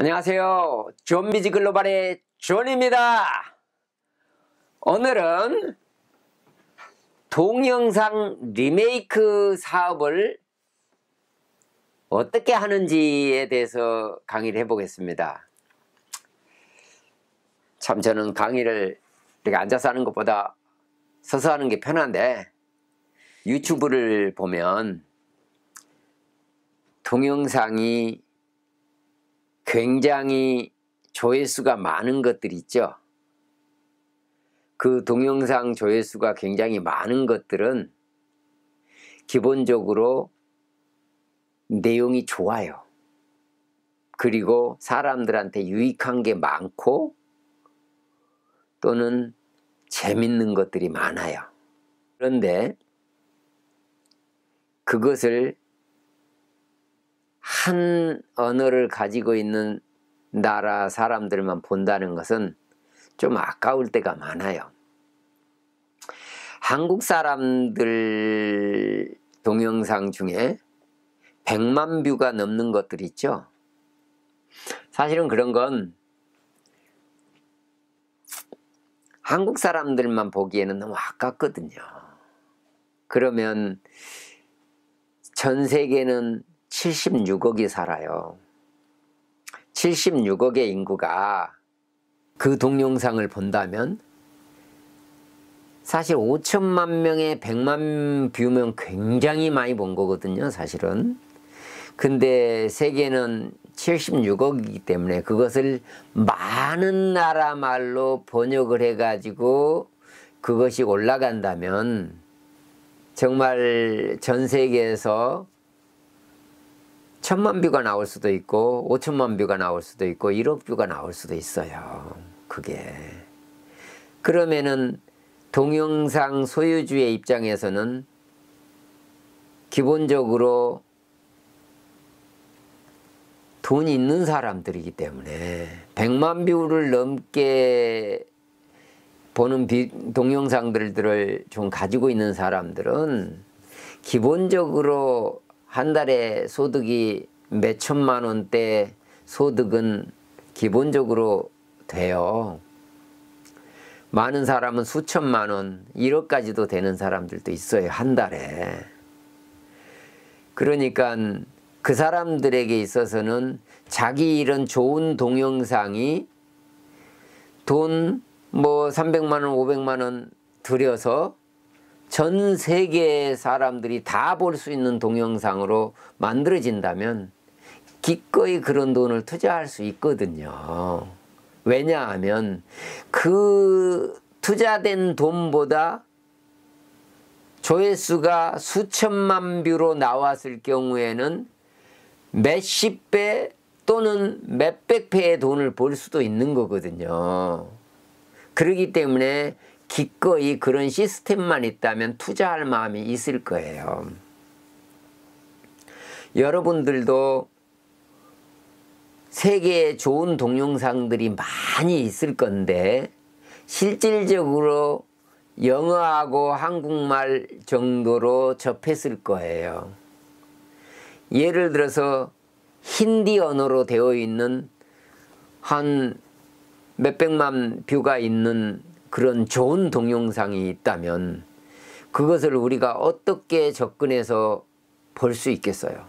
안녕하세요. 존비즈 글로벌의 존입니다. 오늘은 동영상 리메이크 사업을 어떻게 하는지에 대해서 강의를 해보겠습니다. 참 저는 강의를 이렇게 앉아서 하는 것보다 서서 하는 게 편한데, 유튜브를 보면 동영상이 굉장히 조회수가 많은 것들이 있죠. 그 동영상 조회수가 굉장히 많은 것들은 기본적으로 내용이 좋아요. 그리고 사람들한테 유익한 게 많고 또는 재밌는 것들이 많아요. 그런데 그것을 한 언어를 가지고 있는 나라 사람들만 본다는 것은 좀 아까울 때가 많아요. 한국 사람들 동영상 중에 100만 뷰가 넘는 것들이 있죠. 사실은 그런 건 한국 사람들만 보기에는 너무 아깝거든요. 그러면 전 세계는 76억이 살아요. 76억의 인구가 그 동영상을 본다면 사실 5천만 명의 100만 뷰면 굉장히 많이 본 거거든요, 사실은. 근데 세계는 76억이기 때문에 그것을 많은 나라 말로 번역을 해가지고 그것이 올라간다면 정말 전 세계에서 1000만 뷰가 나올 수도 있고 5천만 뷰가 나올 수도 있고 1억 뷰가 나올 수도 있어요. 그게 그러면은 동영상 소유주의 입장에서는 기본적으로 돈이 있는 사람들이기 때문에 100만 뷰를 넘게 보는 동영상들을 좀 가지고 있는 사람들은 기본적으로 한 달에 소득이 몇 천만 원대 소득은 기본적으로 돼요. 많은 사람은 수천만 원, 1억까지도 되는 사람들도 있어요, 한 달에. 그러니까 그 사람들에게 있어서는 자기 이런 좋은 동영상이 돈 뭐 300만 원, 500만 원 들여서 전 세계 사람들이 다 볼 수 있는 동영상으로 만들어진다면 기꺼이 그런 돈을 투자할 수 있거든요. 왜냐하면 그 투자된 돈보다 조회수가 수천만 뷰로 나왔을 경우에는 몇십 배 또는 몇백 배의 돈을 벌 수도 있는 거거든요. 그렇기 때문에 기꺼이 그런 시스템만 있다면 투자할 마음이 있을 거예요. 여러분들도 세계에 좋은 동영상들이 많이 있을 건데 실질적으로 영어하고 한국말 정도로 접했을 거예요. 예를 들어서 힌디 언어로 되어 있는 한 몇백만 뷰가 있는 그런 좋은 동영상이 있다면 그것을 우리가 어떻게 접근해서 볼 수 있겠어요?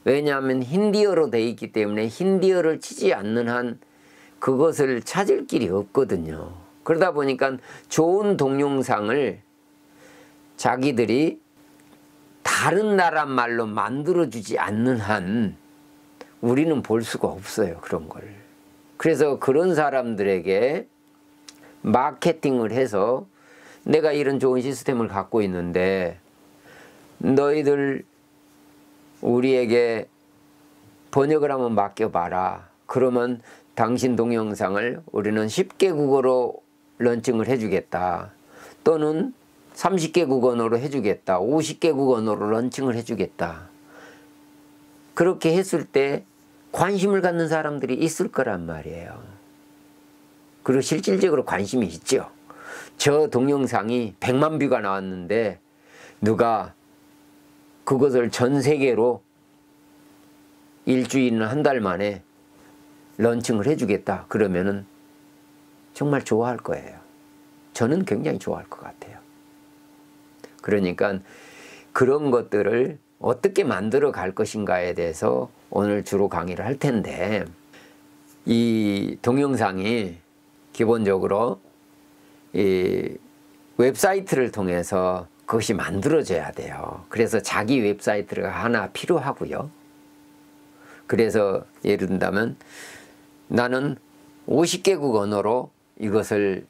왜냐하면 힌디어로 되어 있기 때문에 힌디어를 치지 않는 한 그것을 찾을 길이 없거든요. 그러다 보니까 좋은 동영상을 자기들이 다른 나라 말로 만들어주지 않는 한 우리는 볼 수가 없어요, 그런 걸. 그래서 그런 사람들에게 마케팅을 해서 내가 이런 좋은 시스템을 갖고 있는데 너희들 우리에게 번역을 한번 맡겨봐라. 그러면 당신 동영상을 우리는 10개국어로 런칭을 해주겠다. 또는 30개국 언어로 해주겠다. 50개국 언어로 런칭을 해주겠다. 그렇게 했을 때 관심을 갖는 사람들이 있을 거란 말이에요. 그리고 실질적으로 관심이 있죠. 저 동영상이 100만 뷰가 나왔는데 누가 그것을 전 세계로 일주일이나 한 달 만에 런칭을 해주겠다 그러면은 정말 좋아할 거예요. 저는 굉장히 좋아할 것 같아요. 그러니까 그런 것들을 어떻게 만들어 갈 것인가에 대해서 오늘 주로 강의를 할 텐데, 이 동영상이 기본적으로 이 웹사이트를 통해서 그것이 만들어져야 돼요. 그래서 자기 웹사이트가 하나 필요하고요. 그래서 예를 든다면 나는 50개국 언어로 이것을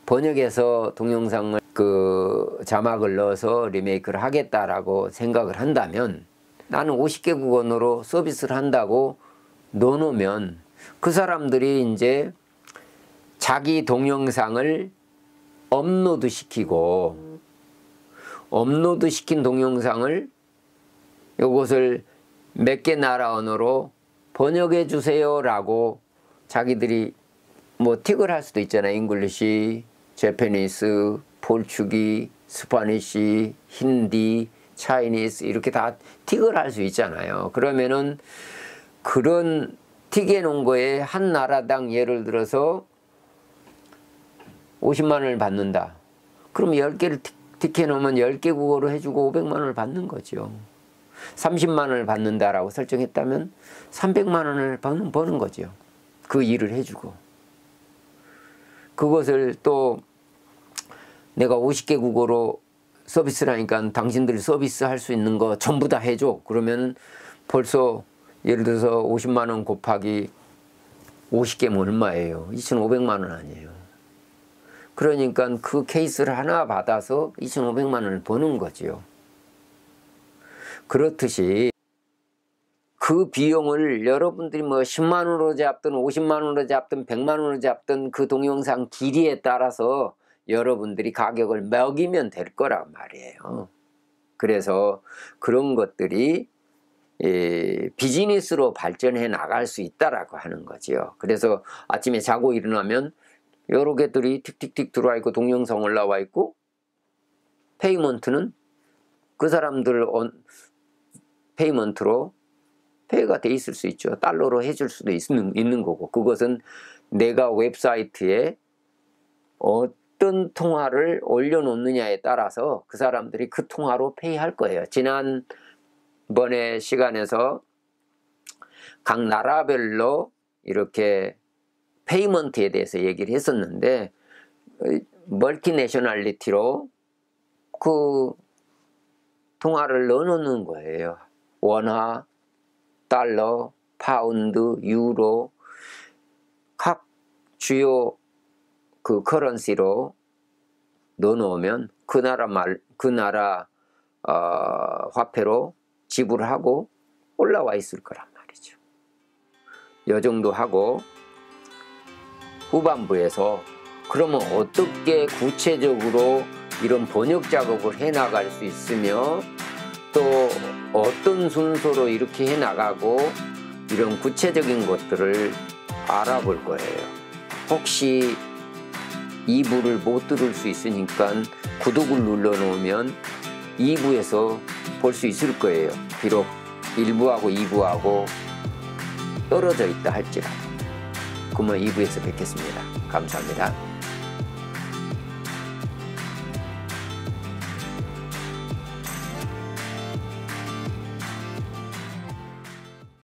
번역해서 동영상을 자막을 넣어서 리메이크를 하겠다라고 생각을 한다면, 나는 50개국 언어로 서비스를 한다고 넣어놓으면 그 사람들이 이제 자기 동영상을 업로드 시키고, 업로드 시킨 동영상을 이것을 몇 개 나라 언어로 번역해 주세요 라고 자기들이 뭐 틱을 할 수도 있잖아요. 잉글리시, 재패니스, 포르투기, 스파니시, 힌디, 차이니스 이렇게 다 틱을 할 수 있잖아요. 그러면은 그런 틱해 놓은 거에 한 나라당 예를 들어서 50만 원을 받는다. 그럼 10개를 틱해 놓으면 10개 국어로 해주고 500만 원을 받는 거죠. 30만 원을 받는다라고 설정했다면 300만 원을 버는 거죠. 그 일을 해주고. 그것을 또 내가 50개 국어로 서비스를 하니까 당신들이 서비스 할 수 있는 거 전부 다 해줘. 그러면 벌써 예를 들어서 50만 원 곱하기 50개면 얼마예요? 2,500만 원 아니에요. 그러니까 그 케이스를 하나 받아서 2,500만 원을 버는 거지요. 그렇듯이 그 비용을 여러분들이 뭐 10만 원으로 잡든 50만 원으로 잡든 100만 원으로 잡든 그 동영상 길이에 따라서 여러분들이 가격을 매기면 될 거란 말이에요. 그래서 그런 것들이 비즈니스로 발전해 나갈 수 있다라고 하는 거지요. 그래서 아침에 자고 일어나면 여러 개들이 틱틱틱 들어와 있고 동영상 올라와 있고, 페이먼트는 그 사람들 페이먼트로 페이가 돼 있을 수 있죠. 달러로 해줄 수도 있는 거고, 그것은 내가 웹사이트에 어떤 통화를 올려놓느냐에 따라서 그 사람들이 그 통화로 페이할 거예요. 지난번에 시간에서 각 나라별로 이렇게 페이먼트에 대해서 얘기를 했었는데, 멀티내셔널리티로 그 통화를 넣어놓는 거예요. 원화, 달러, 파운드, 유로, 각 주요 그 커런시로 넣어놓으면 그 나라 화폐로 지불하고 올라와 있을 거란 말이죠. 이 정도 하고 후반부에서 그러면 어떻게 구체적으로 이런 번역 작업을 해 나갈 수 있으며 또 어떤 순서로 이렇게 해 나가고 이런 구체적인 것들을 알아볼 거예요. 혹시 2부를 못 들을 수 있으니까 구독을 눌러 놓으면 2부에서 볼 수 있을 거예요. 비록 1부하고 2부하고 떨어져 있다 할지라도. 그러면 2부에서 뵙겠습니다. 감사합니다.